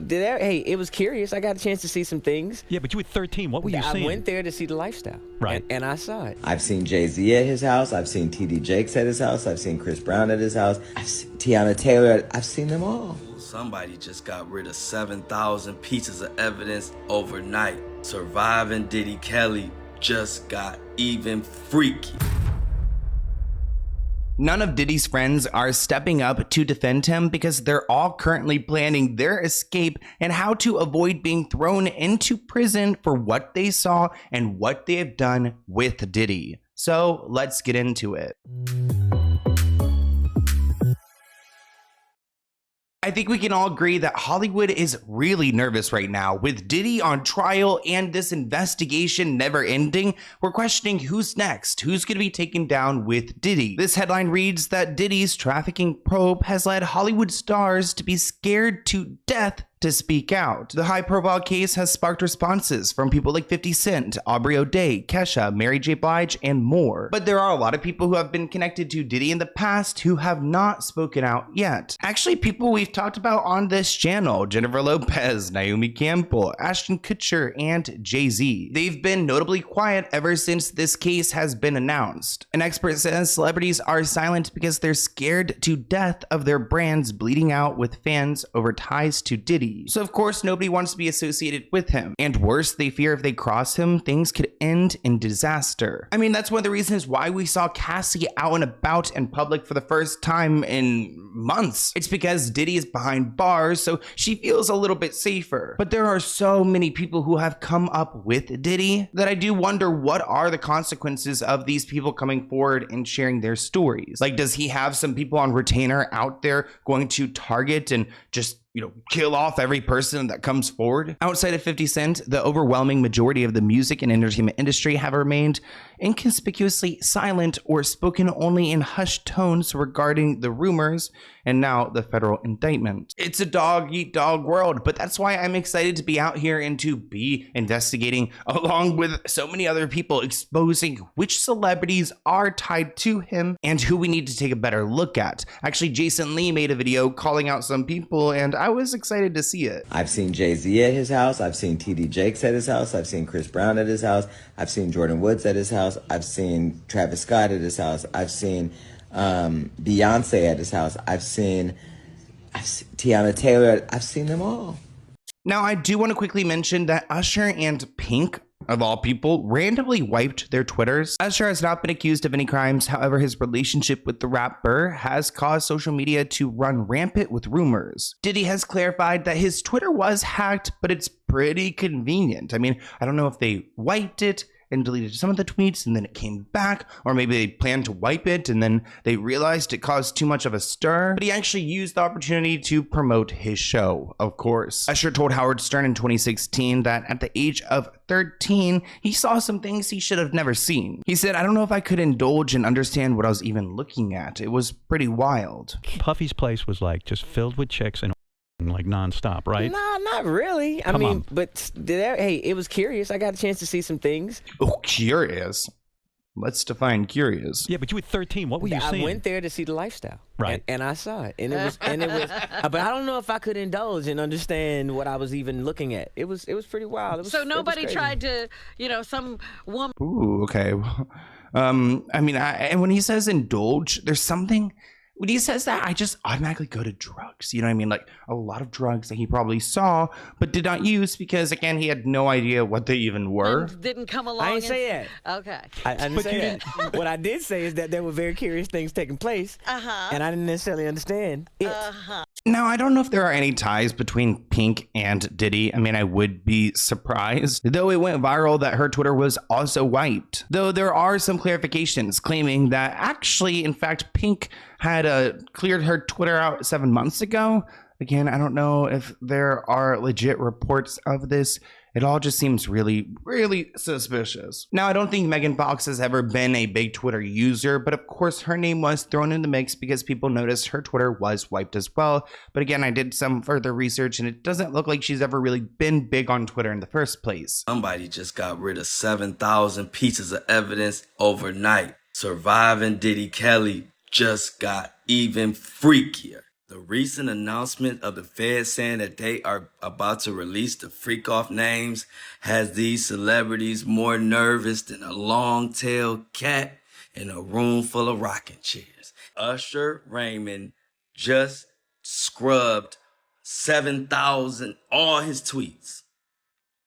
Hey, it was curious. I got a chance to see some things. Yeah, but you were 13. What were you seeing? I went there to see the lifestyle. Right. And I saw it. I've seen Jay-Z at his house. I've seen T.D. Jakes at his house. I've seen Chris Brown at his house. I've seen Tiana Taylor. I've seen them all. Somebody just got rid of 7,000 pieces of evidence overnight. Surviving Diddy Kelly just got even freaky. None of Diddy's friends are stepping up to defend him because they're all currently planning their escape and how to avoid being thrown into prison for what they saw and what they have done with Diddy. So let's get into it. I think we can all agree that Hollywood is really nervous right now. With Diddy on trial and this investigation never ending, we're questioning who's next, who's going to be taken down with Diddy. This headline reads that Diddy's trafficking probe has led Hollywood stars to be scared to death to speak out. The high-profile case has sparked responses from people like 50 Cent, Aubrey O'Day, Kesha, Mary J. Blige, and more. But there are a lot of people who have been connected to Diddy in the past who have not spoken out yet. Actually, people we've talked about on this channel: Jennifer Lopez, Naomi Campbell, Ashton Kutcher, and Jay-Z. They've been notably quiet ever since this case has been announced. An expert says celebrities are silent because they're scared to death of their brands bleeding out with fans over ties to Diddy. So of course nobody wants to be associated with him, and worse, they fear if they cross him, things could end in disaster. I mean, that's one of the reasons why we saw Cassie out and about in public for the first time in months. It's because Diddy is behind bars, so she feels a little bit safer. But there are so many people who have come up with Diddy that I do wonder, what are the consequences of these people coming forward and sharing their stories? Like, does he have some people on retainer out there going to target and just, you know, kill off every person that comes forward? Outside of 50 Cent, the overwhelming majority of the music and entertainment industry have remained inconspicuously silent or spoken only in hushed tones regarding the rumors and now the federal indictment. It's a dog-eat-dog world, but that's why I'm excited to be out here and to be investigating along with so many other people, exposing which celebrities are tied to him and who we need to take a better look at. Actually, Jason Lee made a video calling out some people, and I was excited to see it. I've seen Jay-Z at his house. I've seen T.D. Jakes at his house. I've seen Chris Brown at his house. I've seen Jordan Woods at his house. I've seen Travis Scott at his house. I've seen Beyonce at his house. I've seen Tiana Taylor. I've seen them all. Now, I do want to quickly mention that Usher and Pink, of all people, randomly wiped their Twitters. Usher has not been accused of any crimes. However, his relationship with the rapper has caused social media to run rampant with rumors. Diddy has clarified that his Twitter was hacked, but it's pretty convenient. I mean, I don't know if they wiped it and deleted some of the tweets and then it came back, or maybe they planned to wipe it and then they realized it caused too much of a stir. But he actually used the opportunity to promote his show, of course. Usher told Howard Stern in 2016 that at the age of 13, he saw some things he should have never seen. He said, "I don't know if I could indulge and understand what I was even looking at. It was pretty wild." Puffy's place was like just filled with chicks and like nonstop, right? Nah, not really. I mean, but hey, it was curious. I got a chance to see some things. Oh, curious. Let's define curious. Yeah, but you were 13. What were you seeing? I went there to see the lifestyle. Right. And I saw it. And it was but I don't know if I could indulge and understand what I was even looking at. It was pretty wild. So nobody tried to, you know, some woman. Ooh, okay. I mean, and when he says indulge, there's something. When he says that, I just automatically go to drugs. You know what I mean? Like a lot of drugs that he probably saw but did not use because, again, he had no idea what they even were. And didn't come along. I didn't say that. Okay. I didn't say that. What I did say is that there were very curious things taking place, and I didn't necessarily understand it. Now, I don't know if there are any ties between Pink and Diddy. I mean, I would be surprised, though it went viral that her Twitter was also wiped. Though there are some clarifications claiming that actually, in fact, Pink had cleared her Twitter out 7 months ago. Again, I don't know if there are legit reports of this. It all just seems really, really suspicious. Now, I don't think Megan Fox has ever been a big Twitter user, but of course her name was thrown in the mix because people noticed her Twitter was wiped as well. But again, I did some further research and it doesn't look like she's ever really been big on Twitter in the first place. Somebody just got rid of 7,000 pieces of evidence overnight. Surviving Diddy Kelly just got even freakier. The recent announcement of the Fed saying that they are about to release the freak-off names has these celebrities more nervous than a long-tailed cat in a room full of rocking chairs. Usher Raymond just scrubbed 7,000 all his tweets.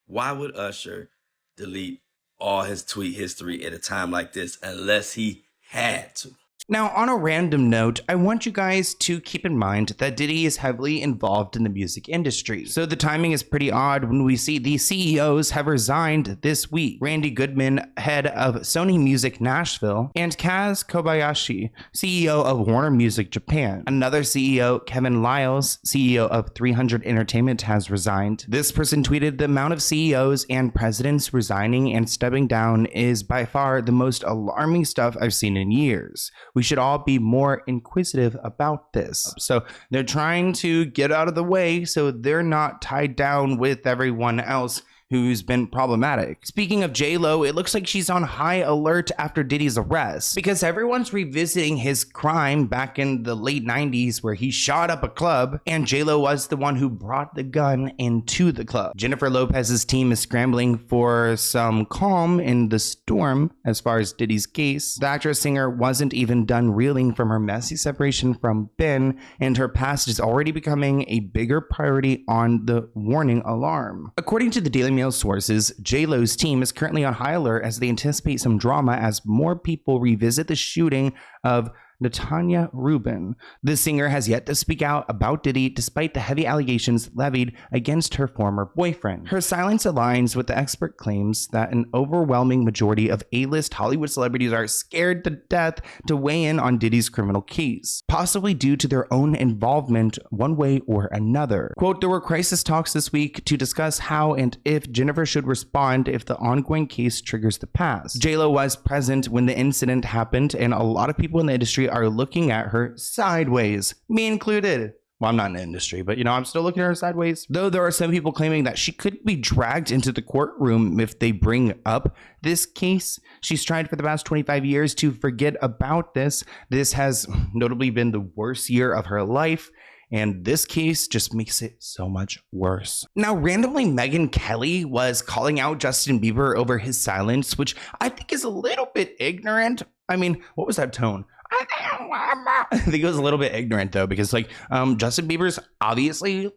Why would Usher delete all his tweet history at a time like this unless he had to? Now, on a random note, I want you guys to keep in mind that Diddy is heavily involved in the music industry. So the timing is pretty odd when we see the CEOs have resigned this week. Randy Goodman, head of Sony Music Nashville, and Kaz Kobayashi, CEO of Warner Music Japan. Another CEO, Kevin Liles, CEO of 300 Entertainment, has resigned. This person tweeted, "The amount of CEOs and presidents resigning and stepping down is by far the most alarming stuff I've seen in years. We should all be more inquisitive about this." So they're trying to get out of the way so they're not tied down with everyone else who's been problematic. Speaking of J-Lo, it looks like she's on high alert after Diddy's arrest because everyone's revisiting his crime back in the late 90s where he shot up a club and J-Lo was the one who brought the gun into the club. Jennifer Lopez's team is scrambling for some calm in the storm as far as Diddy's case. The actress-singer wasn't even done reeling from her messy separation from Ben, and her past is already becoming a bigger priority on the warning alarm. According to the Daily Mail sources, J-Lo's team is currently on high alert as they anticipate some drama as more people revisit the shooting of Natanya Rubin. The singer has yet to speak out about Diddy despite the heavy allegations levied against her former boyfriend. Her silence aligns with the expert claims that an overwhelming majority of A-list Hollywood celebrities are scared to death to weigh in on Diddy's criminal case, possibly due to their own involvement one way or another. Quote, "There were crisis talks this week to discuss how and if Jennifer should respond if the ongoing case triggers the past. J-Lo was present when the incident happened, and a lot of people in the industry are looking at her sideways, me included." Well, I'm not in the industry, but I'm still looking at her sideways. Though there are some people claiming that she could be dragged into the courtroom if they bring up this case. She's tried for the past 25 years to forget about this. This has notably been the worst year of her life, and this case just makes it so much worse. Now, randomly, Megyn Kelly was calling out Justin Bieber over his silence, which I think is a little bit ignorant. I mean, what was that tone? I think it was a little bit ignorant though, because Justin Bieber's obviously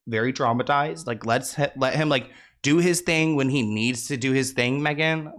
very traumatized. Let him do his thing when he needs to do his thing, Megyn.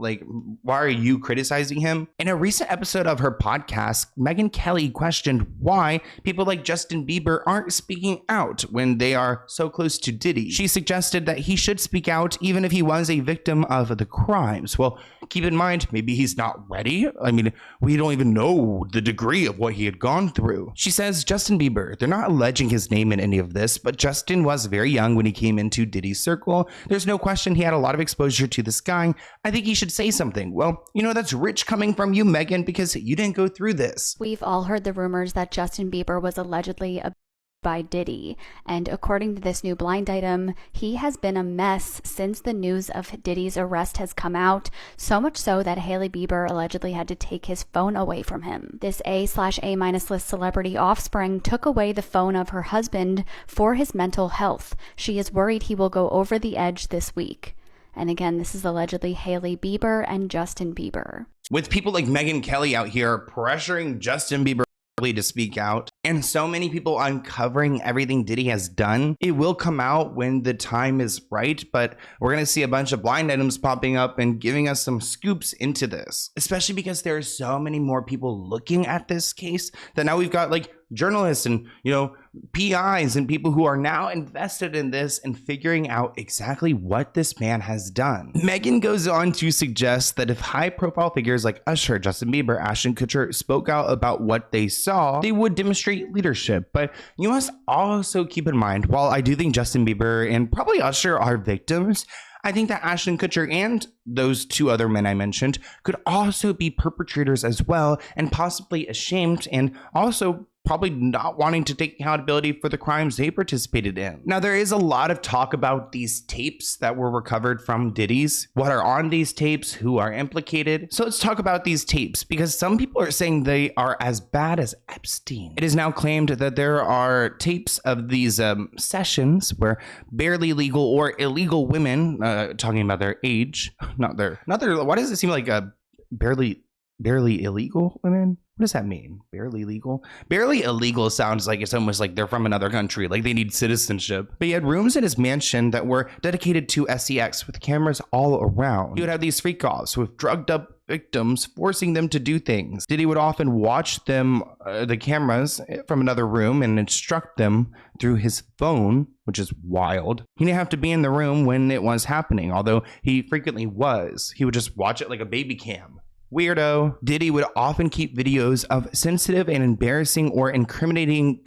Why are you criticizing him? In a recent episode of her podcast, Megyn Kelly questioned why people like Justin Bieber aren't speaking out when they are so close to Diddy. She suggested that he should speak out even if he was a victim of the crimes. Well, keep in mind, maybe he's not ready. I mean, we don't even know the degree of what he had gone through. She says, Justin Bieber, they're not alleging his name in any of this, but Justin was very young when he came into Diddy's circle. There's no question he had a lot of exposure to this guy. I think he should say something. Well, that's rich coming from you, Megyn, because you didn't go through this. We've all heard the rumors that Justin Bieber was allegedly abused by Diddy, and according to this new blind item, he has been a mess since the news of Diddy's arrest has come out, so much so that Hailey Bieber allegedly had to take his phone away from him. This A/A- list celebrity offspring took away the phone of her husband for his mental health. She is worried he will go over the edge this week. And again, this is allegedly Hailey Bieber and Justin Bieber. With people like Megyn Kelly out here pressuring Justin Bieber to speak out, and so many people uncovering everything Diddy has done, it will come out when the time is right, but we're going to see a bunch of blind items popping up and giving us some scoops into this, especially because there are so many more people looking at this case that now we've got journalists and PIs and people who are now invested in this and figuring out exactly what this man has done. Megyn goes on to suggest that if high profile figures like Usher, Justin Bieber, Ashton Kutcher spoke out about what they saw, they would demonstrate leadership. But you must also keep in mind, while I do think Justin Bieber and probably Usher are victims, I think that Ashton Kutcher and those two other men I mentioned could also be perpetrators as well, and possibly ashamed and also probably not wanting to take accountability for the crimes they participated in. Now, there is a lot of talk about these tapes that were recovered from Diddy's, what are on these tapes, who are implicated. So let's talk about these tapes, because some people are saying they are as bad as Epstein. It is now claimed that there are tapes of these sessions where barely legal or illegal women, talking about their age, not their, why does it seem like barely illegal women? What does that mean? Barely legal? Barely illegal sounds like it's almost like they're from another country, like they need citizenship. But he had rooms in his mansion that were dedicated to SEX with cameras all around. He would have these freak offs with drugged up victims, forcing them to do things. Diddy would often watch them, the cameras from another room, and instruct them through his phone, which is wild. He didn't have to be in the room when it was happening, although he frequently was. He would just watch it like a baby cam. Weirdo. Diddy would often keep videos of sensitive and embarrassing or incriminating,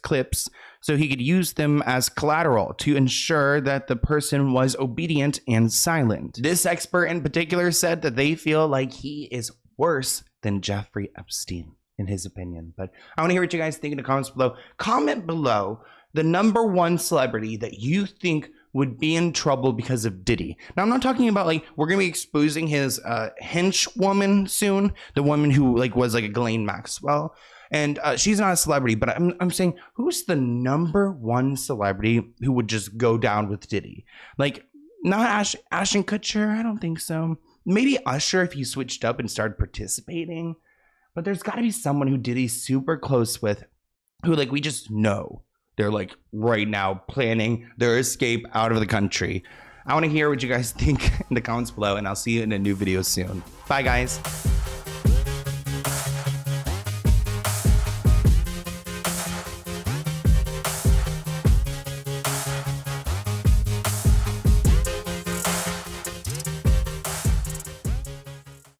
clips, so he could use them as collateral to ensure that the person was obedient and silent. This expert in particular said that they feel like he is worse than Jeffrey Epstein, in his opinion. But I want to hear what you guys think in the comments below. Comment below the #1 celebrity that you think would be in trouble because of Diddy. Now, I'm not talking about like, we're gonna be exposing his henchwoman soon, the woman who like was like a Ghislaine Maxwell, and she's not a celebrity, but I'm saying, who's the #1 celebrity who would just go down with Diddy? Like, not Ashton Kutcher, I don't think so. Maybe Usher if he switched up and started participating, but there's gotta be someone who Diddy's super close with, who like we just know they're like right now planning their escape out of the country. I want to hear what you guys think in the comments below, and I'll see you in a new video soon. Bye, guys.